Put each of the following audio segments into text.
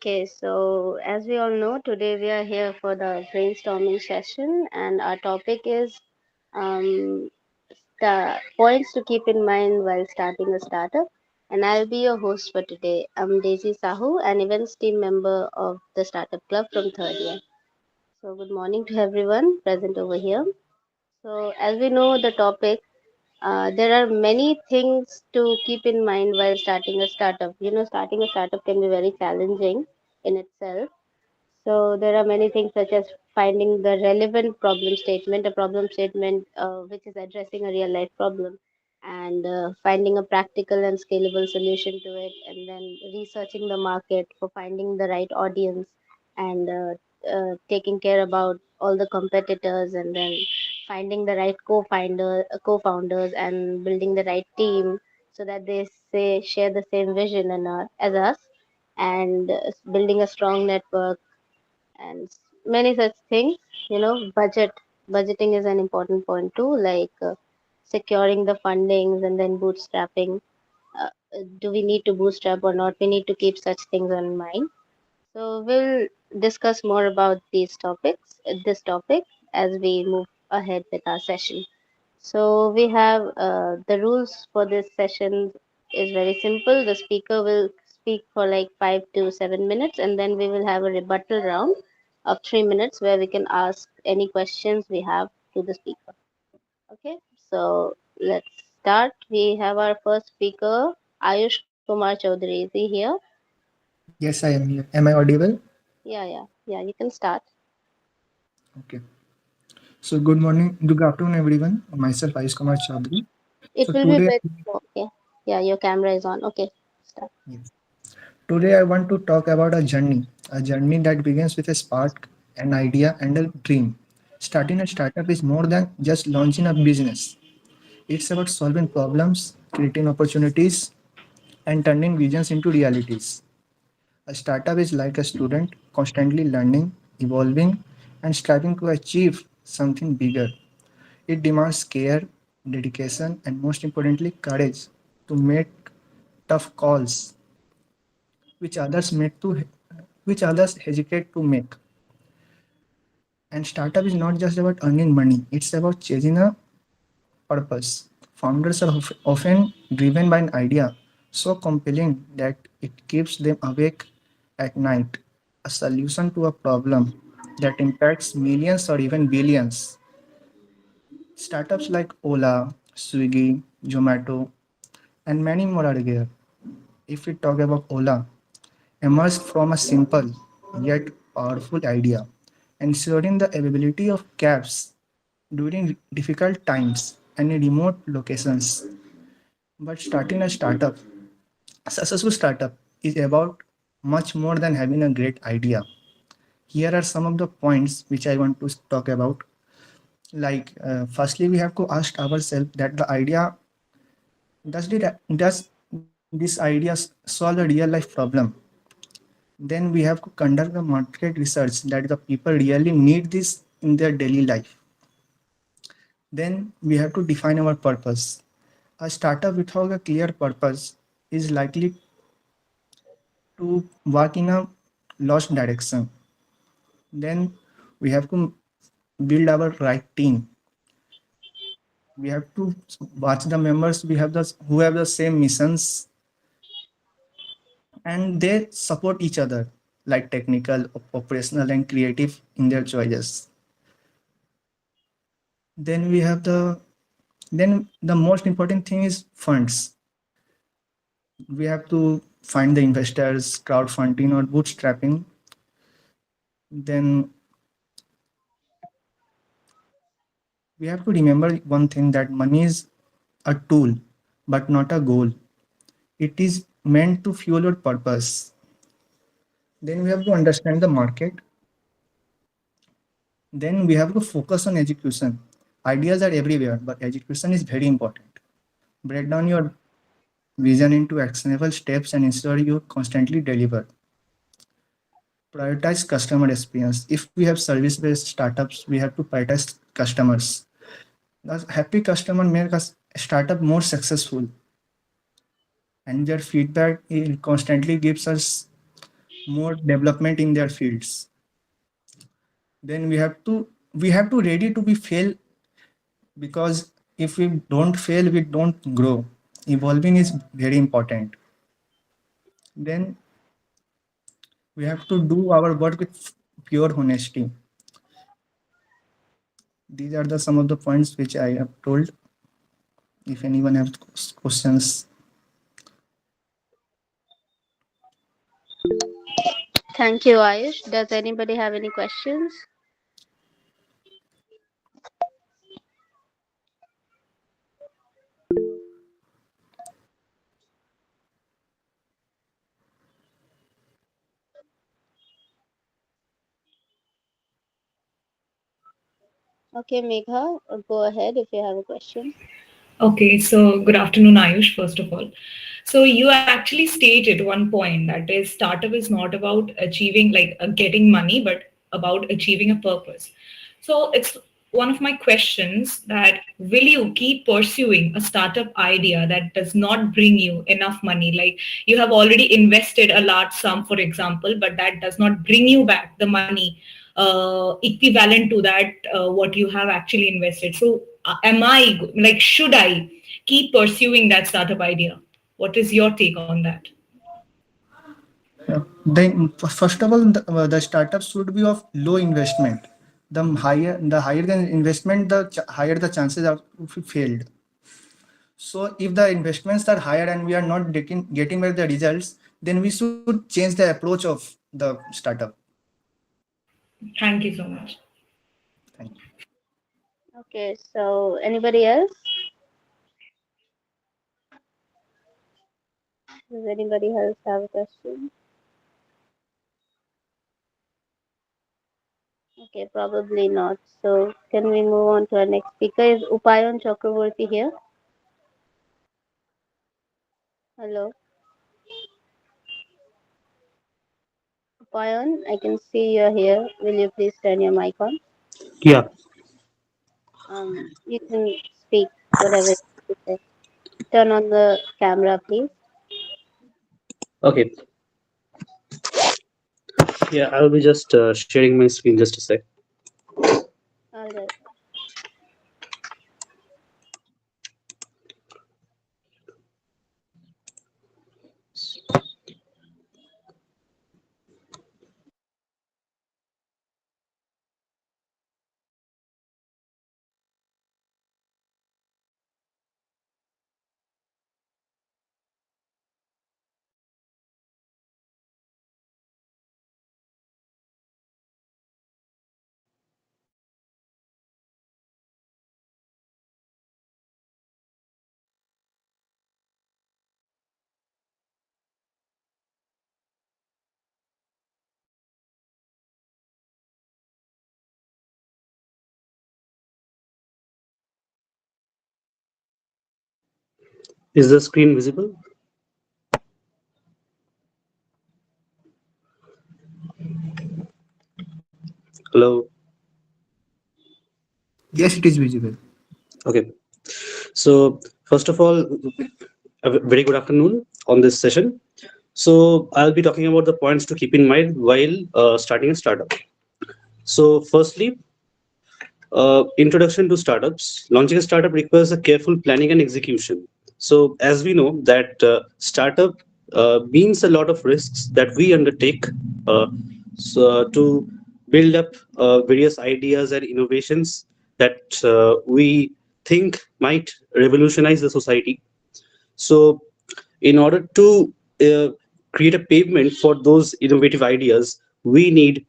Okay, so as we all know, today we are here for the brainstorming session, and our topic is um, the points to keep in mind while starting a startup. And I'll be your host for today. I'm Daisy Sahu, an events team member of the Startup Club from third year. So, good morning to everyone present over here. So, as we know, the topic there are many things to keep in mind while starting a startup. Starting a startup can be very challenging in itself. So there are many things such as finding the relevant problem statement, a problem statement which is addressing a real life problem, and finding a practical and scalable solution to it, and then researching the market for finding the right audience, and taking care about all the competitors, and then finding the right co-founders, and building the right team so that they say share the same vision as us, and building a strong network and many such things. Budgeting is an important point too, like securing the fundings and then bootstrapping. Do we need to bootstrap or not? We need to keep such things in mind. So we'll discuss more about this topic, as we move ahead with our session. So we have the rules for this session is very simple. The speaker will speak for like 5 to 7 minutes, and then we will have a rebuttal round of 3 minutes where we can ask any questions we have to the speaker. Okay, so let's start. We have our first speaker, Ayush Kumar Chaudhary. Is he here? Yes, I am here. Am I audible? Yeah. You can start. Okay. So good morning, good afternoon, everyone. Myself, Ayush Kumar Chaudhary. It So will be today, better. Okay. Yeah, your camera is on. Okay, start. yes, today I want to talk about a journey that begins with a spark, an idea, and a dream. Starting a startup is more than just launching a business. It's about solving problems, creating opportunities, and turning visions into realities. A startup is like a student constantly learning, evolving, and striving to achieve something bigger. It demands care, dedication, and most importantly, courage to make tough calls which others make to which others hesitate to make. And startup is not just about earning money; it's about chasing a purpose. Founders are often driven by an idea so compelling that it keeps them awake at night. A solution to a problem that impacts millions or even billions. Startups like Ola, Swiggy, Zomato, and many more are there. If we talk about Ola, emerged from a simple yet powerful idea, ensuring the availability of cabs during difficult times and in remote locations. But starting a successful startup is about much more than having a great idea. Here are some of the points which I want to talk about. Firstly, we have to ask ourselves that the idea does this idea solve a real life problem? Then we have to conduct the market research that the people really need this in their daily life. Then we have to define our purpose. A startup without a clear purpose is likely to work in a lost direction. Then we have to build our right team. We have to watch the members we have the who have the same missions and they support each other, like technical, operational, and creative in their choices. Then we have the most important thing is funds. We have to find the investors, crowdfunding or bootstrapping. Then we have to remember one thing, that money is a tool but not a goal. It is meant to fuel your purpose. Then we have to understand the market. Then we have to focus on execution. Ideas are everywhere, but execution is very important. Break down your vision into actionable steps and ensure you constantly deliver. Prioritize customer experience. If we have service based startups, we have to prioritize customers. The happy customer make us startup more successful, and their feedback constantly gives us more development in their fields. Then we have to ready to be fail, because if we don't fail, we don't grow. Evolving is very important. Then we have to do our work with pure honesty. These are the some of the points which I have told. If anyone has questions. Thank you, Ayush. Does anybody have any questions? Okay, Megha, go ahead if you have a question. Okay, so good afternoon, Ayush, first of all. So you actually stated one point, that is startup is not about achieving getting money, but about achieving a purpose. So it's one of my questions, that will you keep pursuing a startup idea that does not bring you enough money? Like, you have already invested a large sum, for example, but that does not bring you back the money equivalent to that what you have actually invested. So am I like, should I keep pursuing that startup idea? What is your take on that? Then first of all, the startup should be of low investment. The higher the investment, the higher the chances of failed. So if the investments are higher and we are not getting back the results, then we should change the approach of the startup. Thank you so much. Thank you. Okay, so anybody else? Does anybody else have a question? Okay, probably not. So can we move on to our next speaker? Is Upayan Chakraborty here? Hello, Upayan, I can see you're here. Will you please turn your mic on? Yeah. You can speak whatever you say. Turn on the camera, please. Okay. Yeah, I'll be just sharing my screen just a sec. All right. Is the screen visible? Hello. Yes, it is visible. Okay. So, first of all, a very good afternoon on this session. So, I'll be talking about the points to keep in mind while starting a startup. So, firstly, introduction to startups. Launching a startup requires a careful planning and execution. So, as we know that startup means a lot of risks that we undertake uh, to build up various ideas and innovations that we think might revolutionize the society. So, in order to create a pavement for those innovative ideas, we need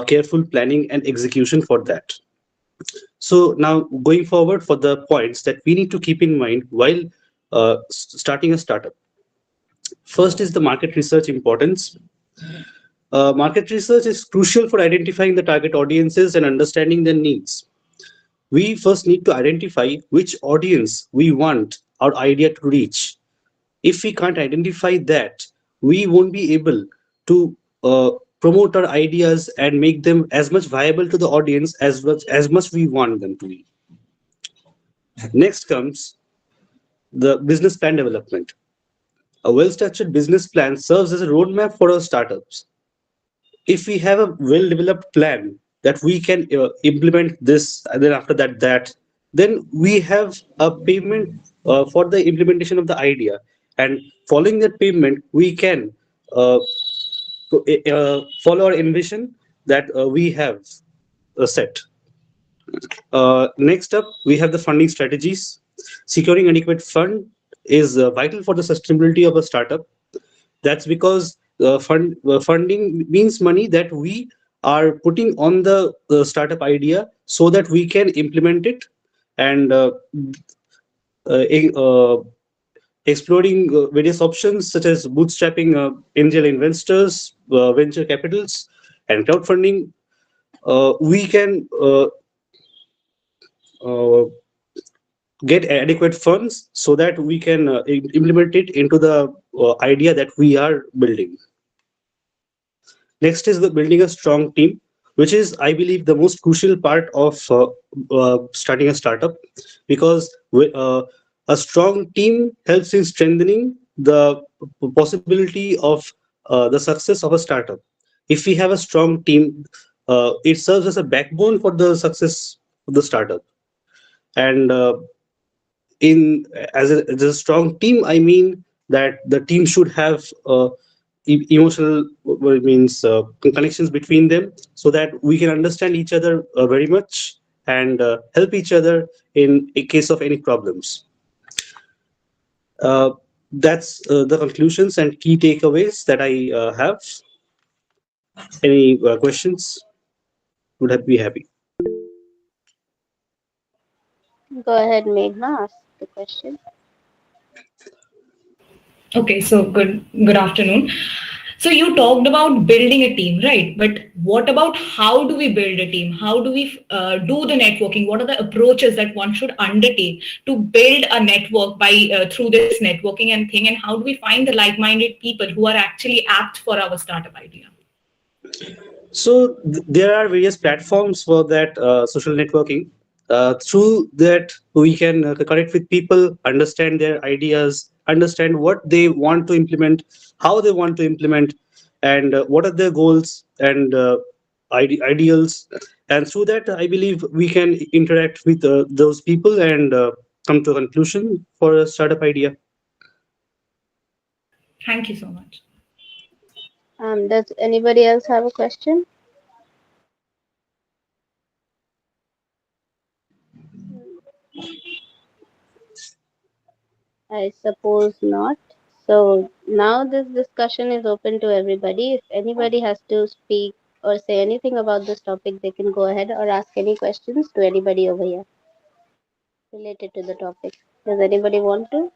careful planning and execution for that. So now going forward for the points that we need to keep in mind while starting a startup. First is the market research importance. Market research is crucial for identifying the target audiences and understanding their needs. We first need to identify which audience we want our idea to reach. If we can't identify that, we won't be able to promote our ideas and make them as much viable to the audience as much we want them to be. Next comes the business plan development. A well structured business plan serves as a roadmap for our startups. if we have a well developed plan that we can implement this, and then after that, then we have a payment for the implementation of the idea, and following that payment we can uh, follow our ambition that we have set. Next up, we have the funding strategies. Securing adequate fund is vital for the sustainability of a startup. That's because funding means money that we are putting on the startup idea so that we can implement it, and uh, e- uh, exploring various options such as bootstrapping, angel investors, venture capitals, and crowdfunding. We can uh, get adequate funds so that we can implement it into the idea that we are building. Next is the building a strong team, which is, I believe, the most crucial part of starting a startup, because a strong team helps in strengthening the possibility of the success of a startup. If we have a strong team, it serves as a backbone for the success of the startup. And in as a strong team, I mean that the team should have emotional, what it means, connections between them, so that we can understand each other very much, and help each other in a case of any problems. uh, that's the conclusions and key takeaways that I have. Any questions? Would have be happy. Go ahead, Meghna, ask the question. Okay, so good afternoon. So you talked about building a team, right? But what about how do we build a team? How do we do the networking? What are the approaches that one should undertake to build a network by through this networking and thing? And how do we find the like-minded people who are actually apt for our startup idea? So there are various platforms for that social networking. Through that, we can connect with people, understand their ideas, understand what they want to implement, how they want to implement, and what are their goals and ideals. And through that, I believe we can interact with those people and come to a conclusion for a startup idea. Thank you so much. Does anybody else have a question? I suppose not. So now this discussion is open to everybody. If anybody has to speak or say anything about this topic, they can go ahead or ask any questions to anybody over here related to the topic. Does anybody want to?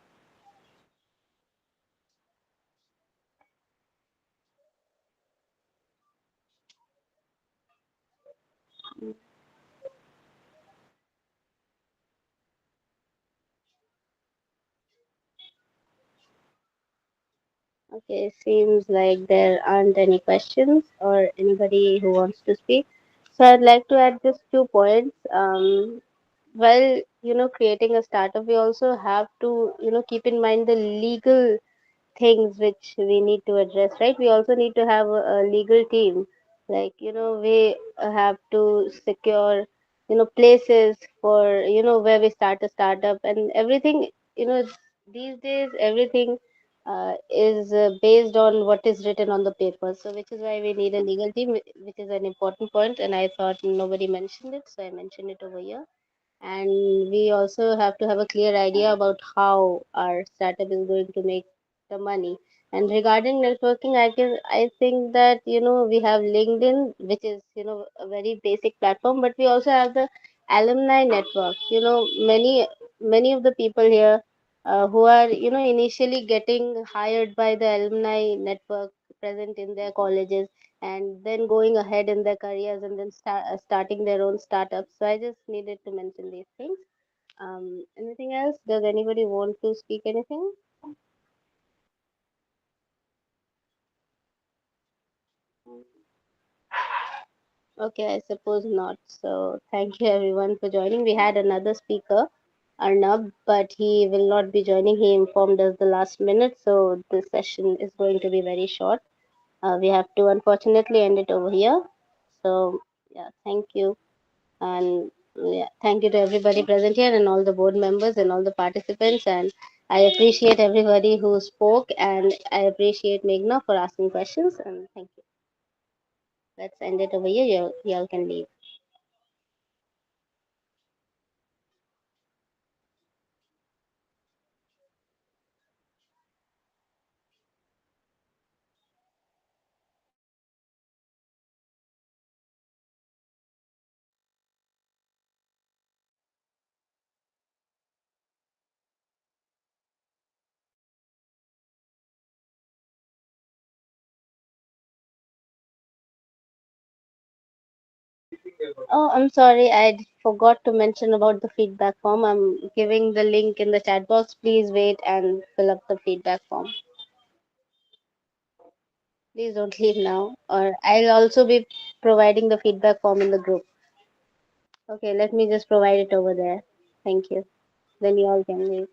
Okay, seems like there aren't any questions or anybody who wants to speak. So I'd like to add just 2 points. While creating a startup, we also have to keep in mind the legal things which we need to address, right? We also need to have a legal team. Like, we have to secure, places for, where we start a startup and everything. These days, everything is based on what is written on the paper. So, which is why we need a legal team, which is an important point. And I thought nobody mentioned it, so I mentioned it over here. And we also have to have a clear idea about how our startup is going to make the money. And regarding networking, I think that we have LinkedIn, which is a very basic platform, but we also have the alumni network. Many of the people here who are initially getting hired by the alumni network present in their colleges, and then going ahead in their careers, and then starting their own startups. So I just needed to mention these things. Anything else? Does anybody want to speak anything? Okay, I suppose not. So thank you everyone for joining. We had another speaker, Arnab, but he will not be joining. He informed us the last minute, so this session is going to be very short. We have to unfortunately end it over here. So, yeah, thank you. And yeah, thank you to everybody present here and all the board members and all the participants. And I appreciate everybody who spoke, and I appreciate Meghna for asking questions. And thank you. Let's end it over here. Y'all can leave. Oh, I'm sorry, forgot to mention about the feedback form. I'm giving the link in the chat box. Please wait and fill up the feedback form. Please don't leave now, or I'll also be providing the feedback form in the group. Okay, let me just provide it over there. Thank you. Then you all can leave.